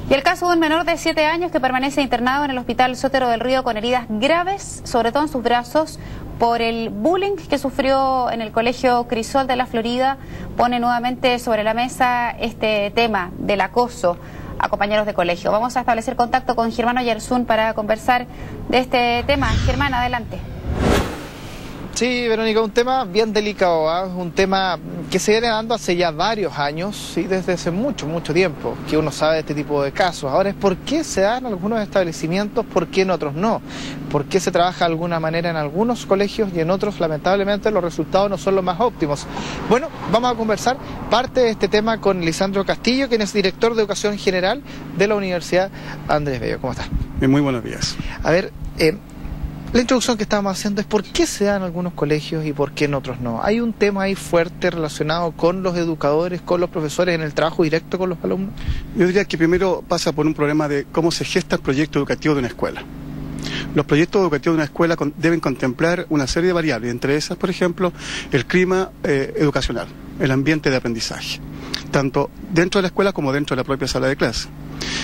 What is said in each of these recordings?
Y el caso de un menor de 7 años que permanece internado en el Hospital Sotero del Río con heridas graves, sobre todo en sus brazos, por el bullying que sufrió en el Colegio Crisol de la Florida, pone nuevamente sobre la mesa este tema del acoso a compañeros de colegio. Vamos a establecer contacto con Germán Oyarzún para conversar de este tema. Germán, adelante. Sí, Verónica, un tema bien delicado, ¿eh? Un tema que se viene dando hace ya varios años, ¿sí? Desde hace mucho tiempo que uno sabe de este tipo de casos. Ahora es por qué se dan en algunos establecimientos, por qué en otros no, por qué se trabaja de alguna manera en algunos colegios y en otros lamentablemente los resultados no son los más óptimos. Bueno, vamos a conversar parte de este tema con Lisandro Castillo, quien es director de Educación General de la Universidad Andrés Bello. ¿Cómo está? Muy buenos días. A ver, la introducción que estábamos haciendo es por qué se dan en algunos colegios y por qué en otros no. Hay un tema ahí fuerte relacionado con los educadores, con los profesores en el trabajo directo con los alumnos. Yo diría que primero pasa por un problema de cómo se gesta el proyecto educativo de una escuela. Los proyectos educativos de una escuela deben contemplar una serie de variables, entre esas, por ejemplo, el clima educacional, el ambiente de aprendizaje, tanto dentro de la escuela como dentro de la propia sala de clase.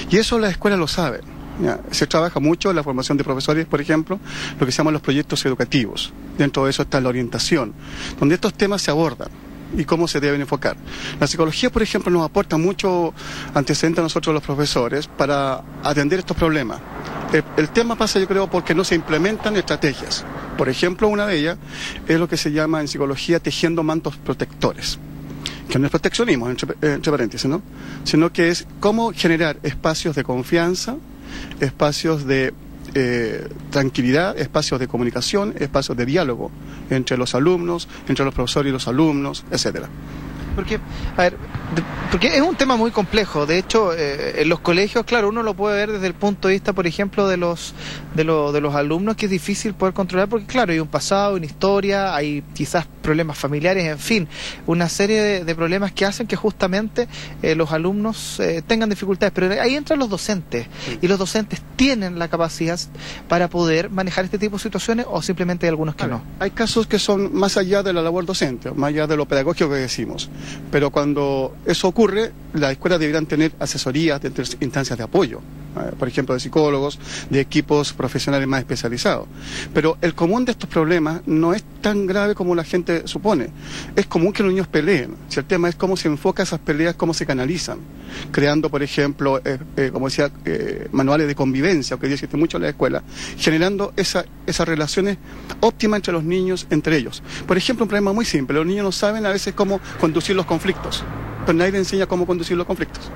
Y eso las escuelas lo saben. Ya, se trabaja mucho en la formación de profesores, por ejemplo, lo que se llaman los proyectos educativos. Dentro de eso está la orientación, donde estos temas se abordan y cómo se deben enfocar. La psicología, por ejemplo, nos aporta mucho antecedente a nosotros los profesores para atender estos problemas. El tema pasa, yo creo, porque no se implementan estrategias. Por ejemplo, una de ellas es lo que se llama en psicología tejiendo mantos protectores, que no es proteccionismo, entre paréntesis, ¿no? Sino que es cómo generar espacios de confianza, espacios de tranquilidad, espacios de comunicación, espacios de diálogo entre los alumnos, entre los profesores y los alumnos, etcétera. Porque, a ver, porque es un tema muy complejo. De hecho, en los colegios, claro, uno lo puede ver desde el punto de vista, por ejemplo, de los alumnos, que es difícil poder controlar, porque claro, hay un pasado, una historia, hay quizás problemas familiares, en fin, una serie de problemas que hacen que justamente los alumnos tengan dificultades. Pero ahí entran los docentes, y los docentes tienen la capacidad para poder manejar este tipo de situaciones, o simplemente hay algunos que no. Hay casos que son más allá de la labor docente, más allá de lo pedagógico que decimos. Pero cuando eso ocurre, las escuelas deberán tener asesorías de instancias de apoyo, por ejemplo, de psicólogos, de equipos profesionales más especializados. Pero el común de estos problemas no es tan grave como la gente supone. Es común que los niños peleen. Si el tema es cómo se enfoca esas peleas, cómo se canalizan, creando, por ejemplo, como decía, manuales de convivencia, que existe mucho en la escuela, generando esas relaciones óptimas entre los niños, entre ellos. Por ejemplo, un problema muy simple: los niños no saben a veces cómo conducir los conflictos, pero nadie les enseña cómo conducir los conflictos.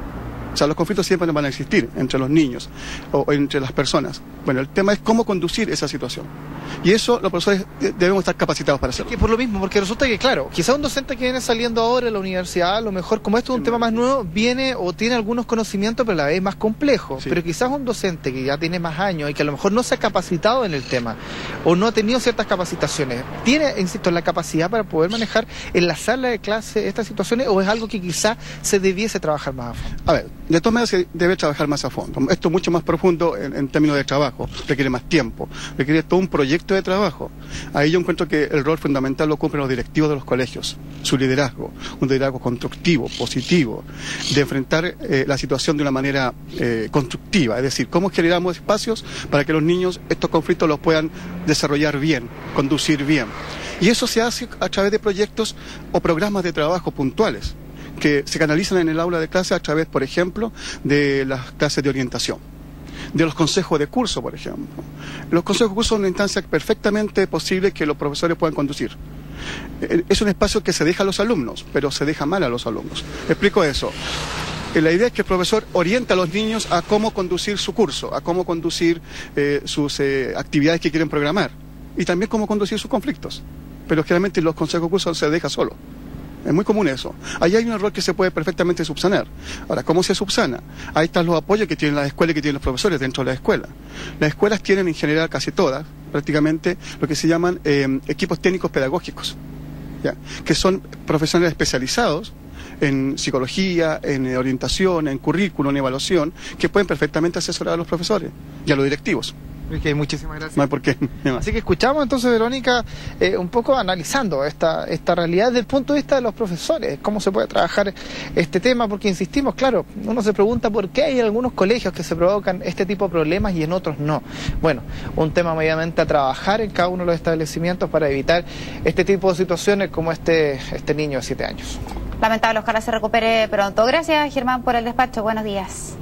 O sea, los conflictos siempre van a existir entre los niños o entre las personas. Bueno, el tema es cómo conducir esa situación. Y eso los profesores debemos estar capacitados para hacerlo. Que por lo mismo, porque resulta que, claro, quizá un docente que viene saliendo ahora de la universidad, a lo mejor, como esto es un tema más nuevo, viene o tiene algunos conocimientos, pero a la vez más complejo. Sí. Pero quizás un docente que ya tiene más años y que a lo mejor no se ha capacitado en el tema, o no ha tenido ciertas capacitaciones, ¿tiene, insisto, la capacidad para poder manejar en la sala de clase estas situaciones, o es algo que quizá se debiese trabajar más a fondo? A ver, de todas maneras se debe trabajar más a fondo. Esto es mucho más profundo en términos de trabajo, requiere más tiempo, requiere todo un proyecto de trabajo. Ahí yo encuentro que el rol fundamental lo cumplen los directivos de los colegios, su liderazgo, un liderazgo constructivo, positivo, de enfrentar la situación de una manera constructiva, es decir, cómo generamos espacios para que los niños estos conflictos los puedan desarrollar bien, conducir bien. Y eso se hace a través de proyectos o programas de trabajo puntuales, que se canalizan en el aula de clase a través, por ejemplo, de las clases de orientación, de los consejos de curso, por ejemplo. Los consejos de curso son una instancia perfectamente posible que los profesores puedan conducir. Es un espacio que se deja a los alumnos, pero se deja mal a los alumnos. Explico eso. La idea es que el profesor orienta a los niños a cómo conducir su curso, a cómo conducir sus actividades que quieren programar, y también cómo conducir sus conflictos. Pero generalmente los consejos de curso se deja solo. Es muy común eso. Ahí hay un error que se puede perfectamente subsanar. Ahora, ¿cómo se subsana? Ahí están los apoyos que tienen las escuelas y que tienen los profesores dentro de la escuela. Las escuelas tienen en general, casi todas, prácticamente, lo que se llaman equipos técnicos pedagógicos, ¿ya? Que son profesionales especializados en psicología, en orientación, en currículum, en evaluación, que pueden perfectamente asesorar a los profesores y a los directivos. Ok, muchísimas gracias. No hay por qué. Así que escuchamos entonces, Verónica, un poco analizando esta realidad desde el punto de vista de los profesores, cómo se puede trabajar este tema, porque insistimos, claro, uno se pregunta por qué hay algunos colegios que se provocan este tipo de problemas y en otros no. Bueno, un tema obviamente a trabajar en cada uno de los establecimientos para evitar este tipo de situaciones como este niño de 7 años. Lamentable, ojalá se recupere pronto. Gracias, Germán, por el despacho. Buenos días.